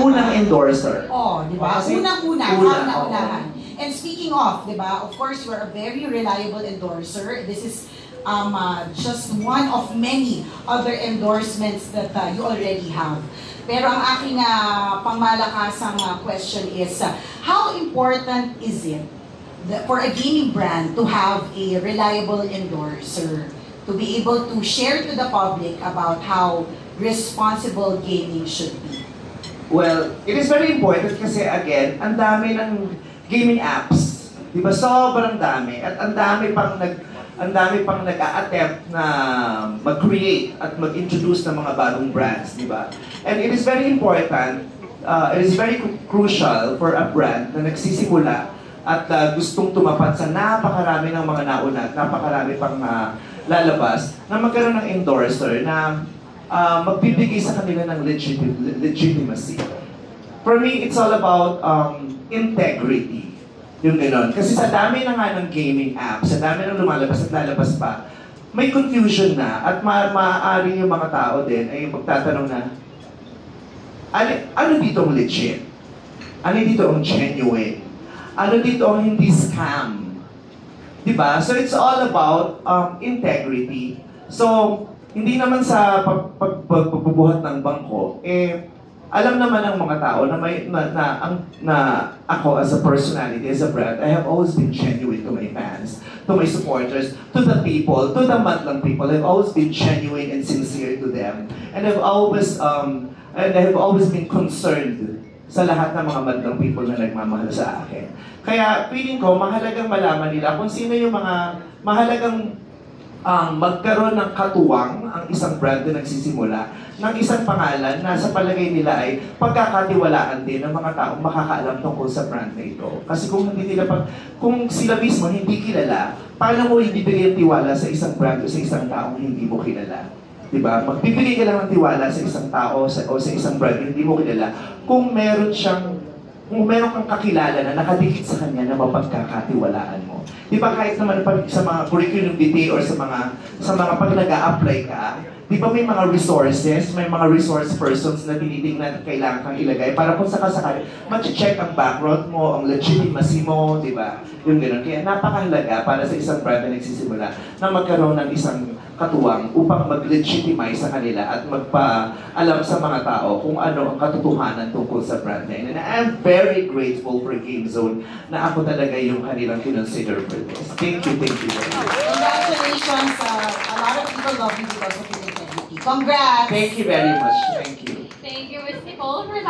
unang endorser. Oh, di ba? Kasi Unang-unahan. And speaking of, di ba, of course, you are a very reliable endorser. This is just one of many other endorsements that you already have. Pero ang aking pangmalakasang question is, how important is it for a gaming brand to have a reliable endorser, to be able to share to the public about how responsible gaming should be? Well, it is very important kasi again, ang dami ng gaming apps. Di ba? Sobrang dami. At ang dami pang nag-a-attempt na mag-create at mag-introduce ng mga bagong brands, di ba? And it is very important, it is very crucial for a brand na nagsisimula at gustong tumapat sa napakarami ng mga nauna at napakarami pang lalabas na magkaroon ng endorser na magbibigay sa kanila ng legitimacy. For me, it's all about integrity. Yung gano'n. Kasi sa dami na nga ng gaming app, sa dami ng lumalabas at lalabas pa, may confusion na at maaari yung mga tao din ay magtatanong na, ano dito ang legit? Ano dito ang genuine? Ano dito ang hindi scam? Diba? So it's all about integrity. So, hindi naman sa pagbubuhat ng bangko, alam naman ng mga tao na ako as a personality, as a brand, I have always been genuine to my fans, to my supporters, to the people, to the madlang people. I've always been genuine and sincere to them. And I've always been concerned sa lahat ng mga madlang people na nagmamahal sa akin. Kaya feeling ko, mahalagang malaman nila kung sino yung mga mahalagang magkaroon ng katuwang ang isang brand na nagsisimula ng isang pangalan na sa palagay nila ay pagkakatiwalaan din ng mga taong makakaalam tungkol sa brand na ito. Kasi kung sila mismo hindi kilala, paano mo ibibigay ang tiwala sa isang brand o sa isang taong hindi mo kilala? Diba? Magbibigay ka lang ng tiwala sa isang tao o sa isang brand na hindi mo kilala kung meron kang kakilala na nakadikit sa kanya na mapagkakatiwalaan mo. Di ba kahit naman sa mga curriculum vitae or sa mga pag nag-a-apply ka, di ba may mga resources, may mga resource persons na tinitingnan at kailangan kang ilagay para kung sakasakali, mag-check ang background mo, ang legitimacy mo, di ba? Yung gano'n. Kaya napakahalaga para sa isang brand na nagsisimula na magkaroon ng isang katuwang upang mag-legitimize sa kanila at magpa-alam sa mga tao kung ano ang katotohanan tungkol sa brand na yun. And I'm very grateful for GameZone na ako talaga yung kanilang kinonsider for this. Thank you very much. Congratulations! A lot of people love you because of your integrity. Congrats! Thank you very much. Thank you. Thank you, Ms. Nicole, for that.